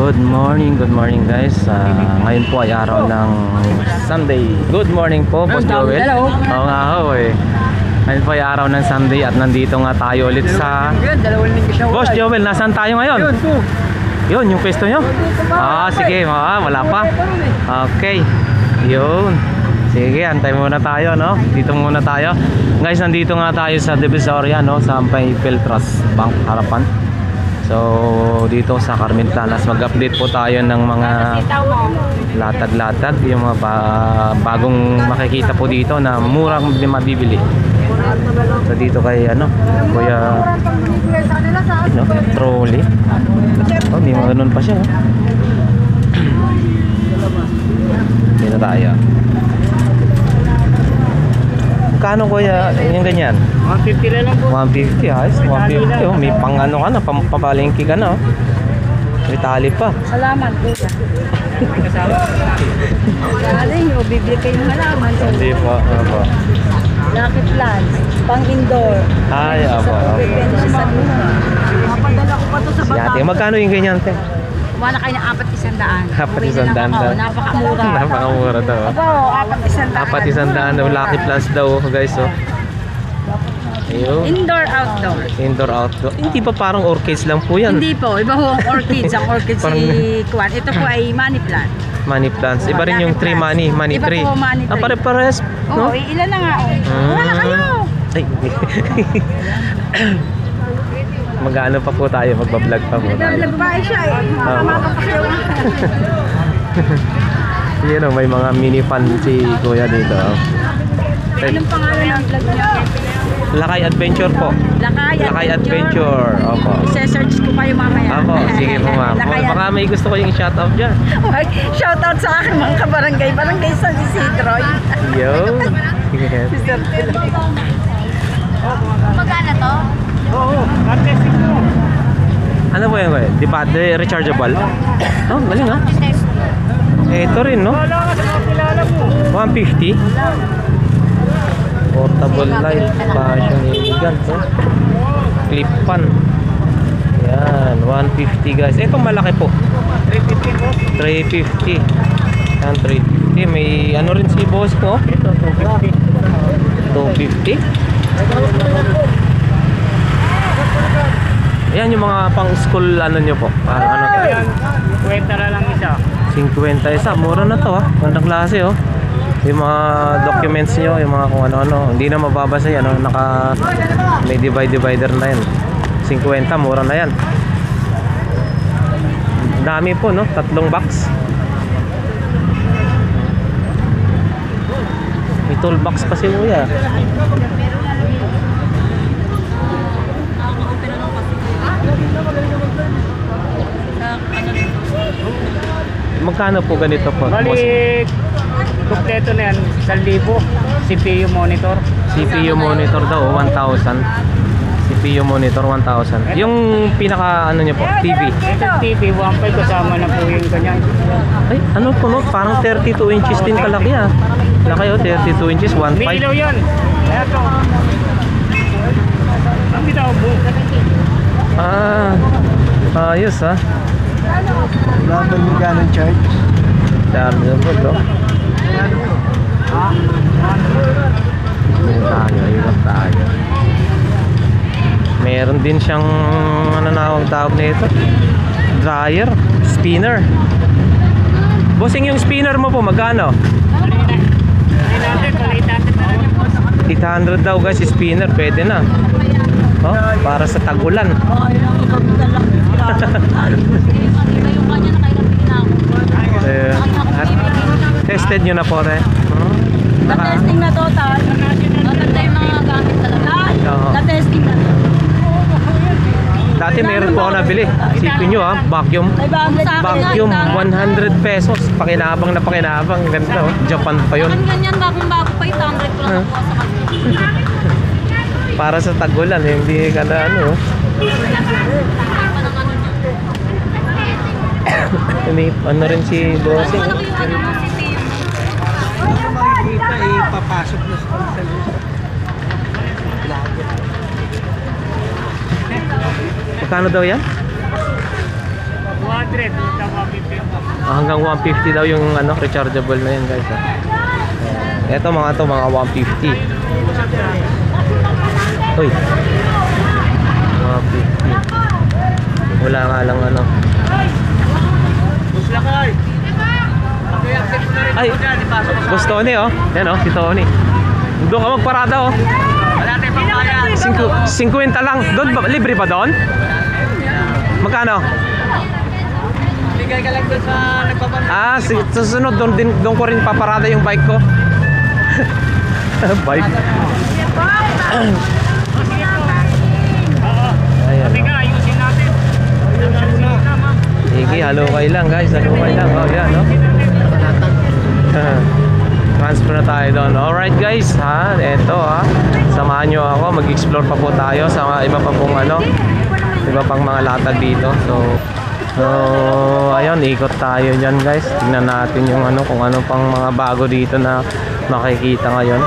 Good morning guys. Ngayon po ay araw ng Sunday. Good morning po, Boss Joel. Hello. Oo nga ho eh. Ngayon po ay araw ng Sunday at nandito nga tayo ulit sa Boss Joel. Nasaan tayo ngayon? Yun, yung pwesto nyo? Sige, wala pa. Okay, yun. Sige, antay muna tayo, no? Dito muna tayo. Guys, nandito nga tayo sa Divisoria, no? Sa may Peltras Bank harapan. So, dito sa Carmen Planas, mag-update po tayo ng mga latag-latag, yung mga bagong makikita po dito na murang mabibili. So, dito kay, Kuya, trolley. Hindi mo ganun pa siya, no? Dito tayo. Kano kuya yung ganyan? 150 na lang po. 150 ayos, 150 oh. May pang ka na, papalengke ka na oh. May tali pa. Halaman kuya. Galing o bibili kayong halaman. Hindi po, opo. Lucky plants, pang indoor. Ay, opo. Napadala ko pa to sa Si ate, magkano yung ganyan te? Wala kayo na 4,100. 4,100 daw. Napakamura. Napakamura daw. Opo, 4,100. 4,100 daw, Lucky Plus daw guys oh. Ayun. Indoor, outdoor. Indoor, outdoor. Hindi pa parang orchids lang po yan. Hindi po, iba ho ang orchids. Ang orchids Parang- si Kwan. Ito po ay money plant. Money plants. Iba rin yung tree money Iba tree. po money tree. Pare-pares, no? Oo, ilan na nga. Wala kayo. Ay. Mag-ano pa po tayo, magbablog pa po tayo. Nagbablog pa siya eh. Makakapakasayaw na. Yun oh, may mga mini fan si Kuya dito. Anong pangalan ng vlog niya? Lakay Adventure po. Lakay Adventure. Opo. I-search ko kayo mamaya. Opo, sige po ma'am. Baka may gusto ko yung shoutout dyan. Shoutout sa akin mga kabarangay. Barangay San Isidro. Yo. Magkano to? Oo, testing mo. Ano po yan Kuya? Di ba? Rechargeable? Oh, galing ha? Ito rin no? Wala ka sa mga kilala mo. 150. Portable light, fashion elegant oh. Clip pan. Yan, 150 guys. Itong malaki po. 350 po. 350. Yan, 350. May ano rin si boss ko. Ito, 250. 250. Ayan yung mga pang school ano nyo po. Ano to? Ayan, 50 na lang isa. 50 isa. Mura na to ah. Gandang klase oh. Yung mga documents nyo, yung mga kung ano-ano. Hindi na mababasa yan. Oh. May divider na yan. 50, mura na yan. Dami po no. 3 box. May toolbox pa si Kuya. Magkano po ganito po? Balik, kompleto na yan, 1,000. CPU monitor. CPU monitor daw 1,000. CPU monitor 1,000. Yung pinaka ano niyo po, TV. Ito TV, 1.5 kasama na po yung ganyan. Ay, ano po no? Parang 32 inches din kalaki ah. Laki oh, 32 inches, 1.5. May ilaw yan. Kaya to. Ang bitaw po. Ayos ah. Wala ba yung ganong charge? Dami na po bro. Ikot tayo. Meron din siyang ano na tawag na ito, dryer, spinner. Bossing yung spinner mo po, magkano? 800 daw guys, spinner, pwede na. Oh, para sa tag-ulan. Tested nyo na po rin. Na-testing na total. Maganda yung mga gamit talaga. Na-testing na. Dati meron po ako nabili. Isipin nyo ha, vacuum. Vacuum, 100 pesos. Pakinabang na pakinabang. Ganda oh. Japan pa yun. Ganyan bagong-bago pa 800 ko lang nakuha sa kanila. Para sa tag-ulan, hindi ka na ano. May ano rin si Bossing. Makikita papasok na sa Magkano daw yan? 200 rin. Hanggang 150 daw yung ano, rechargeable na yan guys. Ito mga 150. Uy. 150. Wala nga lang ano. Ay, Boss Tony oh. Yan oh, si Tony. Doon ka magparada oh. 50 lang. Doon ba, libre pa doon? Magkano? Bigay ka lang doon sa nagpapamahal. Ah, susunod doon ko rin paparada yung bike ko. Bike. Ayan. Sabi nga, ayusin natin. Sige, halukay lang guys, halukay lang. Oh, yan, no? Transfer na tayo doon. Alright guys, ha? Eto ha. Samahan nyo ako, mag-explore pa po tayo sa mga iba pa pong ano, iba pang mga latag dito. So ayun, ikot tayo dyan guys. Tingnan natin yung ano, kung ano pang mga bago dito na makikita ngayon.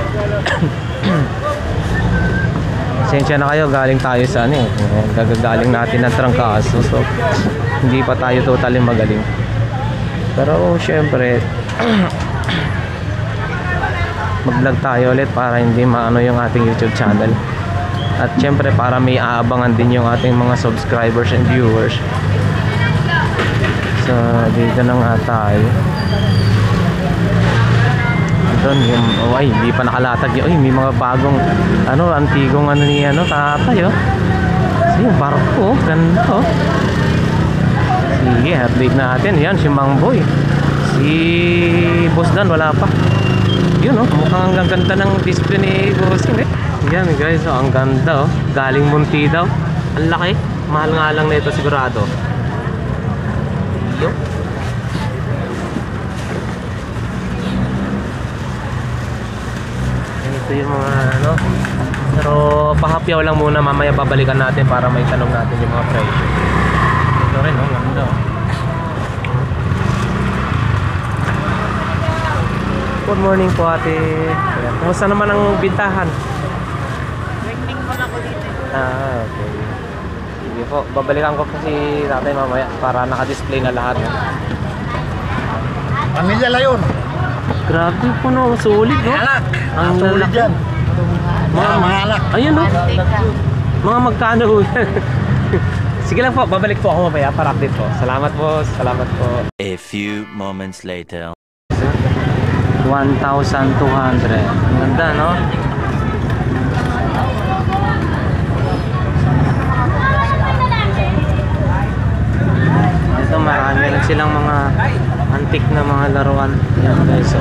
Pasensya na kayo, galing tayo sa ano eh. Gagaling natin ng trangkaso. So hindi pa tayo totally magaling. Pero syempre mag-vlog tayo ulit para hindi maano yung ating YouTube channel. At syempre para may aabangan din yung ating mga subscribers and viewers. So dito na nga tayo. Doon yung ay hindi pa nakalatag yun. Ay may mga bagong ano, antigong ano ni ano tatay oh. Kasi yung barko oh, ganda oh. Sige, update natin. Yan si Mang Boy. Si Boss Dan wala pa. Yun oh, mukhang ang ganda ng display ni Bossing eh. Yan guys, oh, ang ganda oh. Galing Munti daw. Ang laki. Mahal nga lang nito sigurado. Yo. Ito yung mga ano. Pero pahapyaw lang muna, mamaya babalikan natin para may tanong natin yung mga price. Ito rin oh, ganda oh. Good morning po ate. Ayan. Kumusta naman ang bintahan? Trending mo na ko dito. Ah, okay. Sige po, babalikan ko po si tatay mamaya para naka-display na lahat. Pamilya lang yun. Grabe po no, sulit no? Ang Sulit lalaki. yan. Mga anak. Ayun no? Mga magkano ho yan? Sige lang po, babalik po ako mamaya para update po. Salamat po, salamat po. A few moments later. 1,200. Ang ganda, no? Ito, marami rin silang mga antique na mga laruan. Yan guys, oh.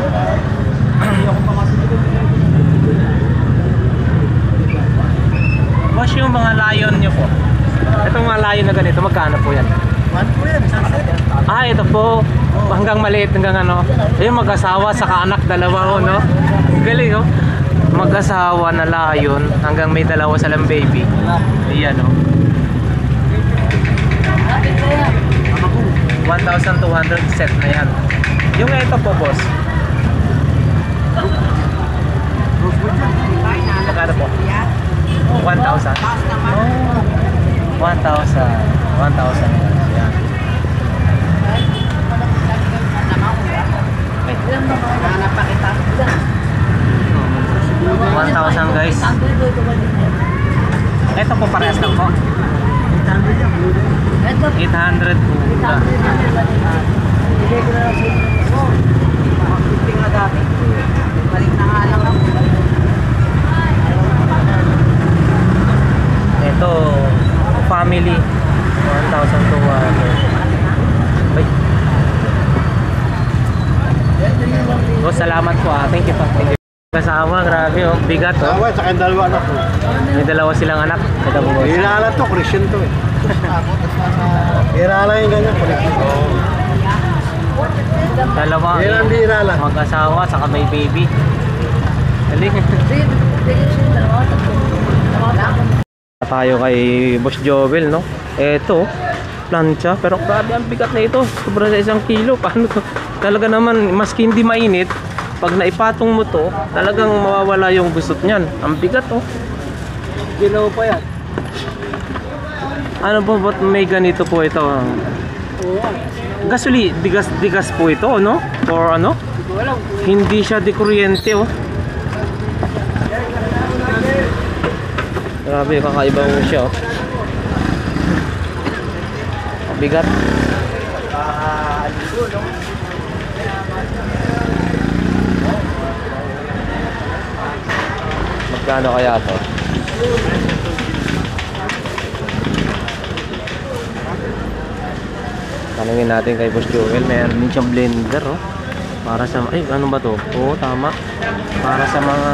Boss, yung mga lion nyo po. Itong mga lion na ganito, magkano po yan? Ah, ito po. Hanggang maliit, hanggang ano. Ayun, mag-asawa, saka anak, dalawa, oh, no? Galing, oh. Mag-asawa na lion, hanggang may dalawa silang baby. Ayan, oh. 1,200 set na yan. Yung ito po, boss. Magkano po? 1,000. Oh, 1,000. 1,000. Yan. 1,000 guys. Ito po parehas lang po. 800 po. Ito family 1,200. Ay. Oh, salamat po ah. Thank you po. Thank you. Kasama, grabe oh. Bigat oh. Tawa, saka yung dalawa anak ko. May dalawa silang anak. Ito po boss. Hirala to, Christian to eh. Hirala yung ganyan, Christian. Dalawa. Hirala, hindi hirala. Mag-asawa, saka may baby. Galing. Tayo kay Boss Jovel, no? Eto, plancha. Pero grabe ang bigat na ito. Sobra sa 1 kilo. Paano to? Talaga naman, maski hindi mainit, pag naipatong mo to, talagang mawawala yung gusot niyan. Ang bigat, oh. Ginaw pa yan. Ano po, ba't may ganito po ito? Digas po ito, no? Or ano? Hindi siya di kuryente, oh. Grabe, kakaiba mo siya, oh. Bigat. Magkano kaya to? Tanungin natin kay Boss Joel. Meron din siyang blender, oh. Para sa... Ay, ano ba to? Oo, tama. Para sa mga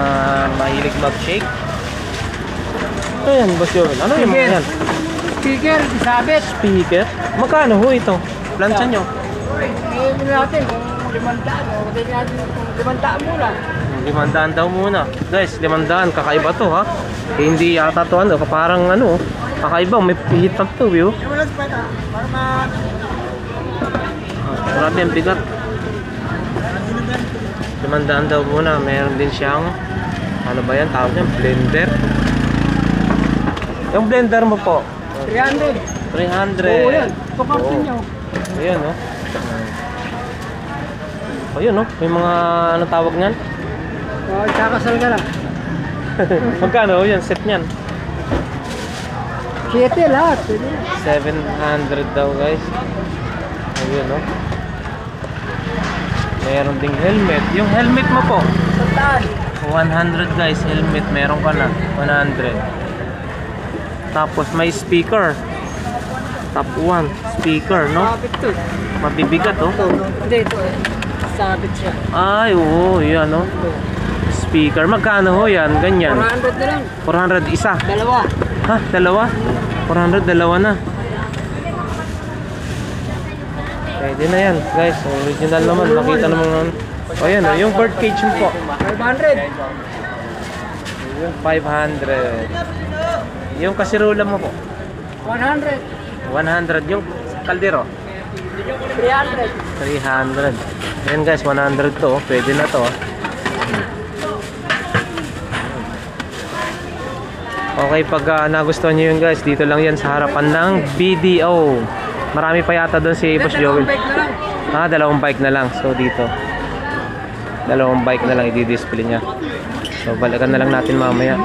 mahilig mag-shake. Ayan, Boss Joel. Ano yung mga yan? Speaker, isabit. Speaker? Magkano ho ito? Plancha nyo? Ngayon natin kung 500. Huwag natin kung 500 muna. 500 daw muna. Guys, 500. Kakaiba to, ha? Hindi yata to, ano? Parang ano, kakaiba. May heat up to, view. Grabe ang bigat. 500 daw muna. Meron din siyang ano ba yan? Tawag niya? Blender. Yung blender mo po 300. 300. Oo, yan. Tukasin nyo. Ayan, no? Ayun, no? May mga ano tawag niyan? Kakasal ka na. Magkano yun? Set niyan? 7 lahat. 700 daw, guys. Ayun, no? Meron ding helmet. Yung helmet mo po 100, guys. Helmet, meron ka na 100. Tapos may speaker. Top 1 speaker, no? Sabit to. Mabibigat, oh. Hindi, ito eh. Sabit siya. Ay, oo, yan, no? Speaker. Magkano ho yan? Ganyan. 400 na lang. 400 isa. Dalawa. Ha? Dalawa? 400, dalawa na. Pwede na yan, guys. Original naman. Nakita naman. O yan, oh, yung bird cage mo po. 500. 500. Yung kasirola mo po. 100. 100. Yung kaldero. 300. 300. Ayan, guys, 100 to. Pwede na to. Okay, pag nagustuhan nyo yun, guys, dito lang yan sa harapan ng BDO. Marami pa yata doon si Boss Joel. Bike na lang. Ah, dalawang bike na lang. So dito dalawang bike na lang i-display niya. So balikan na lang natin mamaya.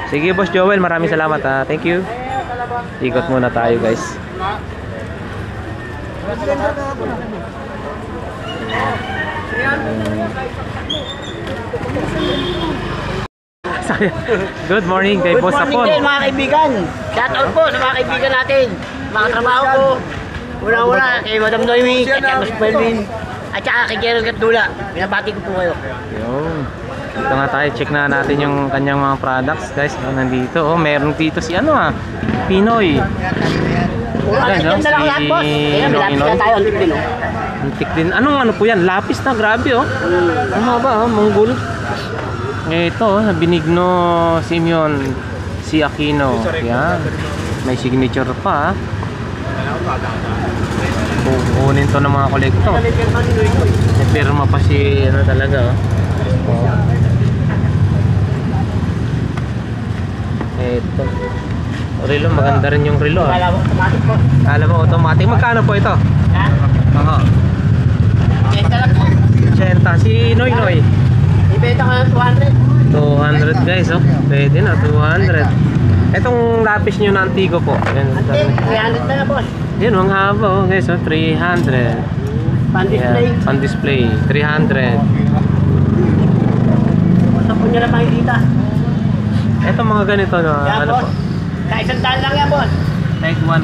Sige, Boss Joel, maraming salamat, ha. Thank you. Ikot muna tayo, guys. Good morning kay Boss Good morning Apon. din mga kaibigan. Shout out po sa mga kaibigan natin. Mga trabaho ko. Una-una kay Madam Noemi, kay Boss Belvin, at saka kay Gerald Gatdula. Binabati ko po kayo. Yun. Ito nga tayo, check na natin yung kanyang mga products, guys. Nandito, oh, meron dito si ano, Pinoy. Ayan, no? na lang lahat, boss. Ayan, may lapis na tayo. Antik din, oh. Antik din. Anong ano po yan? Lapis na, grabe, oh. Ang haba, Mongol. Ito, Benigno Simeon C. Aquino. Yan. May signature pa, kukunin to ng mga kolektor. May pirma pa si, ano talaga, oh. Ito. Relo, maganda rin yung relo, Kala mo, automatic po. Alam mo, automatic. Magkano po ito? Ha? Oo. Benta lang po. 80. Si Noy Noy. Ibenta ko ng 200. 200, guys, oh. Pwede na, 200. Itong lapis nyo na Antigo po. Yan, Antik, 300 na nga, boss. yun, ang haba, oh, guys, oh. 300. Pan-display. Yan, pan-display. 300. Basta po nyo na makikita. Ito mga ganito, no? Yan, Ano po? boss. Sa isang daan lang yan, boss. Tag 100.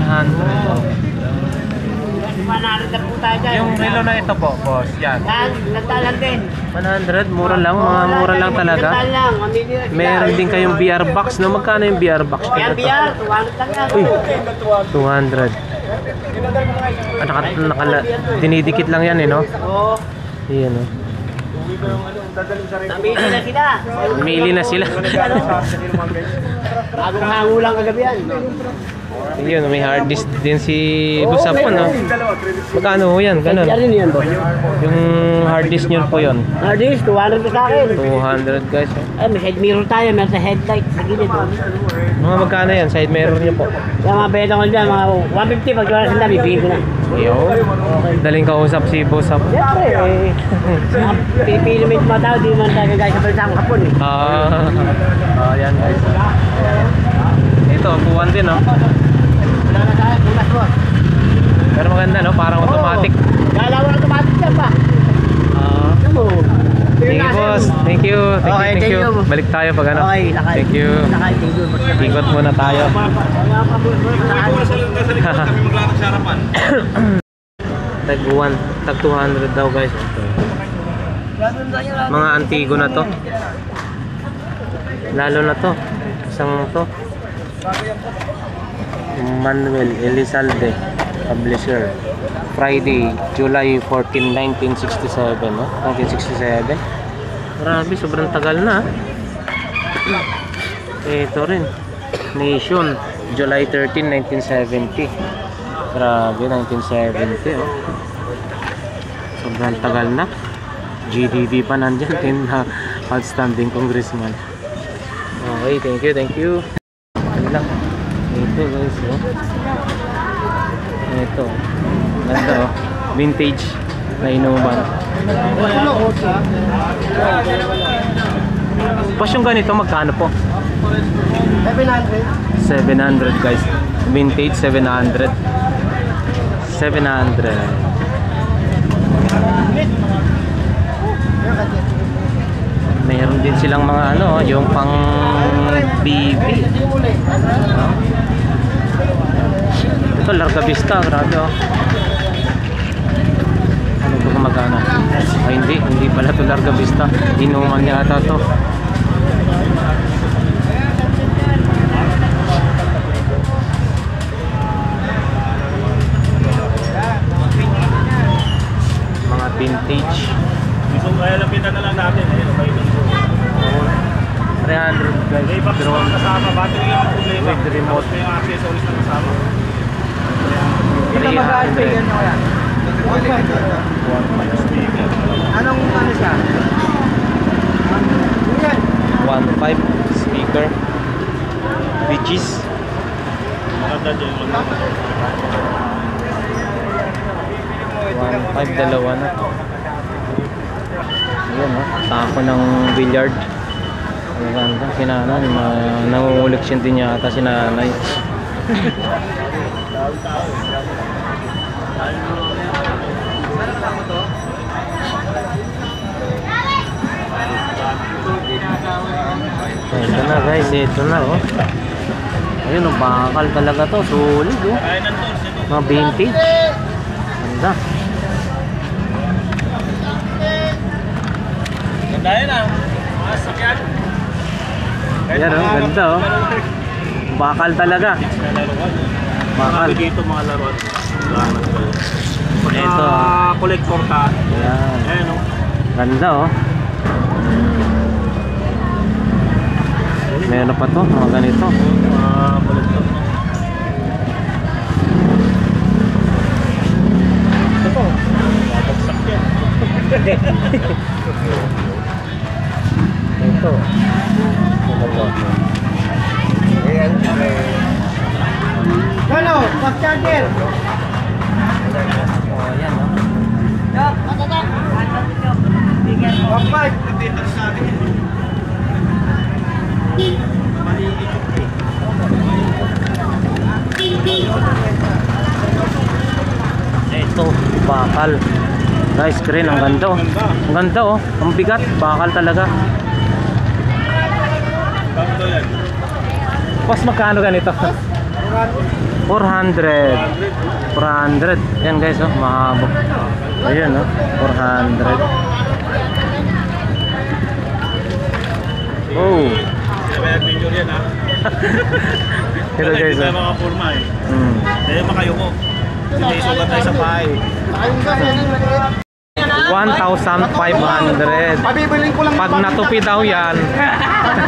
100 na po tayo dyan. Yung relo na ito po, boss. Yan. Yan, nagdalan din. 100, mura lang. Mga mura lang talaga. Nagdalan lang, mamili na sila. Meron din kayong BR box, no? Magkano yung BR box? Yan, BR, 200 lang yan. Uy, 200. Dinidikit lang yan, eh, no? Oo. Yan, no? Namili na sila. Mili na sila. Bagong hango lang kagabi yan. Yun, may hard disk din si Busapon, no? Magkano ho yan? Ganun. Yan yan, boss. Yung hard disk nyo po yun. Hard disk, 200 sa akin. 200 guys. Ay, may side mirror tayo, may headlight sa gilid. Mga magkano yan? Side mirror nyo po. Yung mga beta ko dyan, mga 150 pag wala sila, bibigyan ko na. Yun. Daling kausap si Busapon. Siyempre, pipili mo yung mga tao, di man tayo guys sa balita ko kapon eh. Yan guys. Ito, upuan din, no? Wala na tayo, bumas mo. Pero maganda, no? Parang automatic. Galaw na automatic yan pa. Ano mo? Thank you, boss. Thank you. Okay, thank you. Balik tayo pag ano. Okay, lakay. Thank you. Lakay, thank you. Ikot muna tayo. Tag 200 daw guys. Mga antigo na to. Lalo na to. Isang to. Manuel Elizalde, publisher. Friday, July 14, 1967, no? 1967. Grabe, sobrang tagal na. Ito rin. Nation, July 13, 1970. Grabe, 1970, oh. Sobrang tagal na. GDP pa nandyan, 10 na outstanding congressman. Okay, thank you. Ano lang. Ito guys, oh. Ito. Ganda, oh. Vintage na inuman. Pas yung ganito, magkano po? 700 guys. Vintage 700. 700. Meron din silang mga ano, yung pang BB. Ito Larga Vista, grabe, oh. Ano ito kung magkano? Ay hindi pala ito Larga Vista. Inuman niya ata ito. Mga vintage. So, kaya lapitan na lang natin. Ayun, okay. 300 guys. May box Drone. na kasama. Battery lang ang problema. With remote. Tapos may mga accessories na kasama. 300. Anong ano siya? 1.5 speaker. Bitches. Maganda dyan. 1.5 dalawa na. Ayan, oh. Tako ng billiard. Ang ganda. Si nanay. Nangunguliksyon din yata si nanay. Ito na guys. Ito na, oh. Ayun, oh. Bakal talaga to. Solid, oh. Mga vintage. Ganda. Dahil na. Mga sakyan. Ayan, oh. Ganda, oh. Bakal talaga. Bakal. Dito mga laruan. Ito. Collector ka. Ayan. Ayan, o. Ganda, oh. Meron pa to, mga ganito. Collector. Ito. Babagsak yan. Ito. Ito to. Ayan. Ano? Fast charger! Oh, ayan, oh. Ito, bakal. Guys, screen, ang ganda, oh. Ang ganda, oh. Ang bigat, bakal talaga. Bakit yan? Pas magkano ganito? 400. 400. Yan guys, oh, mahaba. Ayun, oh, 400. Oh. Kaya picture yan, ha? Ito guys, Hindi tayo oh. makapurma, eh. Mm. Kaya makayo ko. Hindi may sugat tayo sa pahay. 1,500. Pabibiling ko lang. Pag natupi daw yan,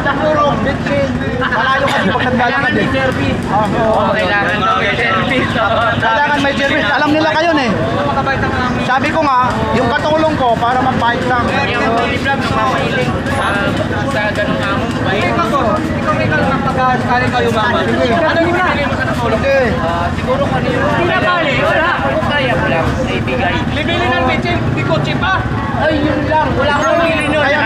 Siguro, bitchin. Malayo kasi pagkandala ka din. Kailangan na may service. Kailangan may service. Alam nila kayo eh. Sabi ko nga, yung katulong ko para mapahit lang. Sa ganun nga mo, Ikaw lang pagkakaling kayo mama. Ano yung pinili mo sa katulong? Hindi. siguro kanina. Pinabali, wala. Kung kaya ko lang, ibigay. Bibili ng bitchin, di kotse pa. Ay, yun lang. Wala akong mamili nun. Kaya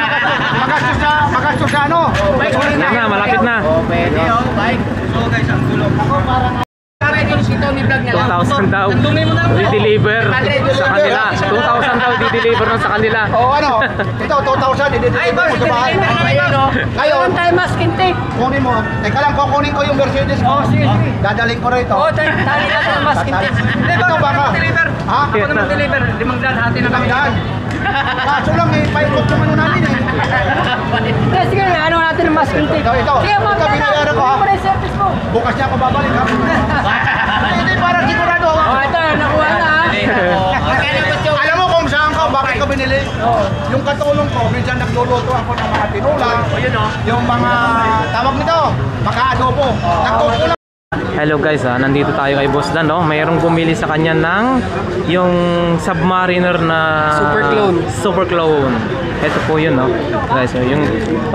magastos sa ano. yan na, malapit na. Pwede, bike. So guys, ang tulong. Para yung si Tony Vlog na lang. 2,000 daw di-deliver sa kanila. 2,000 daw di-deliver nun sa kanila. O ano, ito 2,000, i-deliver mo sa bahay. Ngayon tayo masking tape. Kunin mo. Teka lang, kukunin ko yung Mercedes ko. Dadaling ko rito. Tali ka sa masking tape. Ito baka. Ha? Ako naman deliver. 500 hati na kami. Kaso lang eh, paikot yung ano namin eh. Sige nga, ano natin ang masking tape. Ito. Sige, ma'am, Ito, binayaran ko ha. Ano yung service mo? Bukas niya ako babalik ha. Hindi, parang sigurado ha. Ito, nakuha na. Alam mo kung saan ka, bakit ka binili? Yung katulong ko, minsan nagluluto ako ng mga tinula. Yung mga, tawag nito, maka-adobo. Nagtutulong. Hello guys, nandito tayo kay Boss Dan, no? Mayroong bumili sa kanya ng yung Submariner na Super Clone. Ito po yun, no? Guys, so yung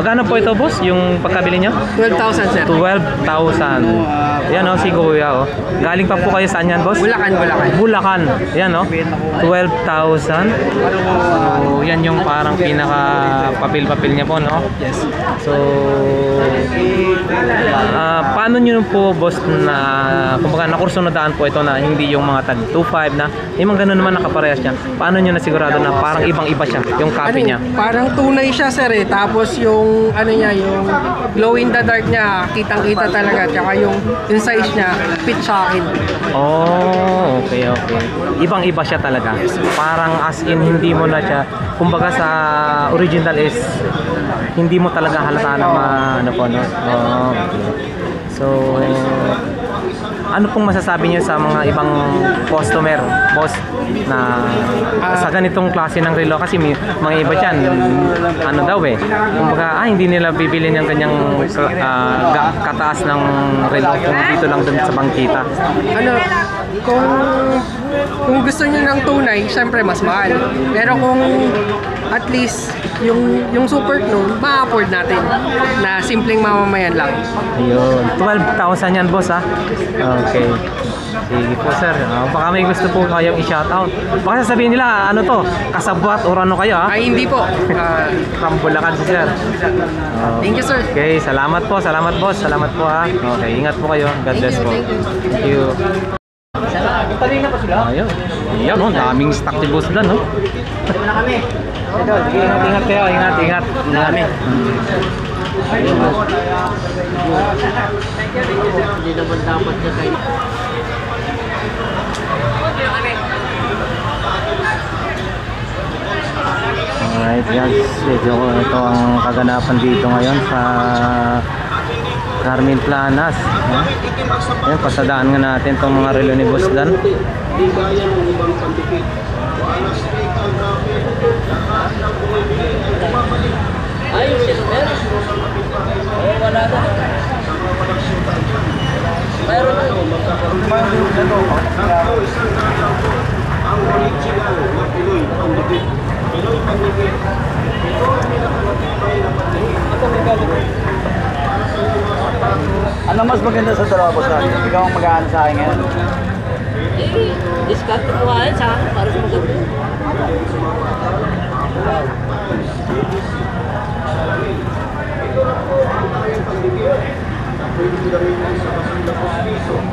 magkano po ito, boss? Yung pagkabili niya? 12,000, sir. 12,000. Yan, no? Si Kuya, oh. Galing pa po kayo saan yan, boss? Bulacan. Yan, no? 12,000. So, yan yung parang pinaka papel-papel niya po, no? Yes. So, paano nyo po, boss, na kumbaga nakursunodaan po ito na hindi yung mga tag 2.5 na yung mga ganun naman nakaparehas niya. Paano nyo nasigurado na parang ibang-iba siya yung copy niya? Parang tunay siya, sir, eh. Tapos yung ano niya, yung glow in the dark niya, kitang-kita talaga. Tsaka yung size niya, fit sa akin. Oh, okay. Ibang-iba siya talaga. Parang as in hindi mo na siya, kumbaga sa original is hindi mo talaga halata na ano po, no? Oh, okay. So, ano pong masasabi niyo sa mga ibang customer, boss, na sa ganitong klase ng relo? Kasi may mga iba dyan, ano daw eh, kumbaga, hindi nila bibili ng ganyang kataas ng relo kung dito lang dun sa bangkita. Ano, kung gusto niyo ng tunay, syempre mas mahal. Pero kung at least yung super clone, ma-afford natin na simpleng mamamayan lang. Ayun, 12,000 yan, boss, ha? Okay. Sige po, sir. Baka may gusto po kayong i-shoutout. Baka sasabihin nila, ano to, kasabwat or ano kayo, ha? Ay, hindi po. From Bulacan, sir. Thank you, sir. Okay, salamat po, boss. Salamat po, ha? Okay, ingat po kayo. God bless po. Thank you. Ayun. Ayun, no? Daming stock ni boss Dan, no? Ingat kayo, ingat. Dami. Ayun, no? Hindi naman dapat na kayo. Alright, guys. Ito ang kaganapan dito ngayon sa Carmen Planas. Ayan, pasadaan nga natin itong mga relo ni Boss Dan. Ayun, silver. Wala na. Mayroon na. Ano mas maganda sa dalawa, boss? Ikaw ang mag-aano sa akin ngayon? Discount ko nga sa akin para sa maganda.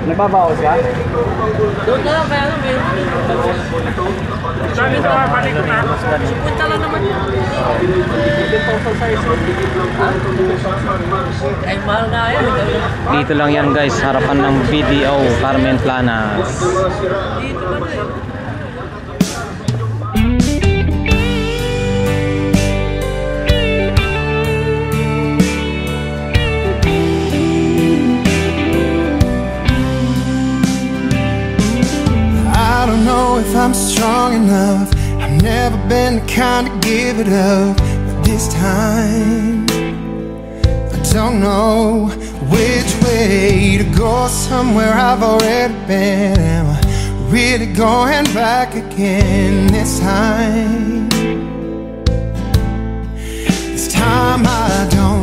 Nagbabawas ka? Doon na lang kaya may sabi ito nga, balik ko na. Punta lang naman yun. Ay, mahal na yan. Dito lang yan, guys, harapan ng BDO Carmen Planas. Dito ba na eh? I don't know if I'm strong enough. I'm never been the kind to give it up, but this time I don't know which way to go. Somewhere I've already been. Am I really going back again this time? This time I don't